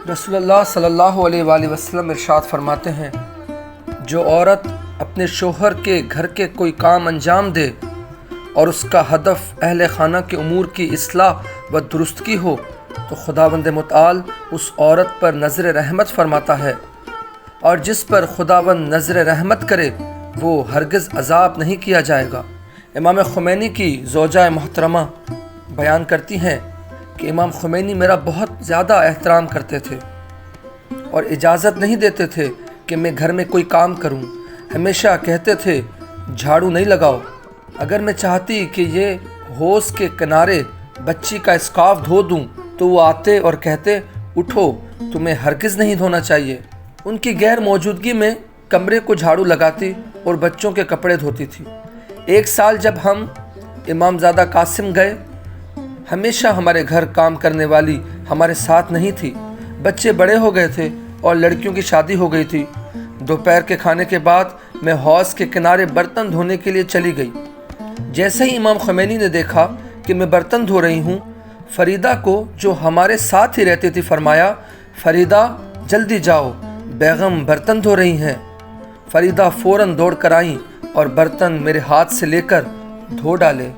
رسول اللہ صلی اللہ علیہ وآلہ وسلم ارشاد فرماتے ہیں، جو عورت اپنے شوہر کے گھر کے کوئی کام انجام دے اور اس کا ہدف اہل خانہ کے امور کی اصلاح و درستگی ہو تو خداوند متعال اس عورت پر نظر رحمت فرماتا ہے، اور جس پر خداوند نظر رحمت کرے وہ ہرگز عذاب نہیں کیا جائے گا۔ امام خمینی کی زوجہ محترمہ بیان کرتی ہیں کہ امام خمینی میرا بہت زیادہ احترام کرتے تھے اور اجازت نہیں دیتے تھے کہ میں گھر میں کوئی کام کروں۔ ہمیشہ کہتے تھے جھاڑو نہیں لگاؤ۔ اگر میں چاہتی کہ یہ حوض کے کنارے بچی کا اسکارف دھو دوں تو وہ آتے اور کہتے اٹھو، تمہیں ہرگز نہیں دھونا چاہیے۔ ان کی غیر موجودگی میں کمرے کو جھاڑو لگاتی اور بچوں کے کپڑے دھوتی تھی۔ ایک سال جب ہم امام زادہ قاسم گئے، ہمیشہ ہمارے گھر کام کرنے والی ہمارے ساتھ نہیں تھی۔ بچے بڑے ہو گئے تھے اور لڑکیوں کی شادی ہو گئی تھی۔ دوپہر کے کھانے کے بعد میں حوض کے کنارے برتن دھونے کے لیے چلی گئی۔ جیسے ہی امام خمینی نے دیکھا کہ میں برتن دھو رہی ہوں، فریدہ کو جو ہمارے ساتھ ہی رہتی تھی فرمایا، فریدہ جلدی جاؤ، بیگم برتن دھو رہی ہیں۔ فریدہ فوراً دوڑ کر آئیں اور برتن میرے ہاتھ سے لے کر دھو ڈالے۔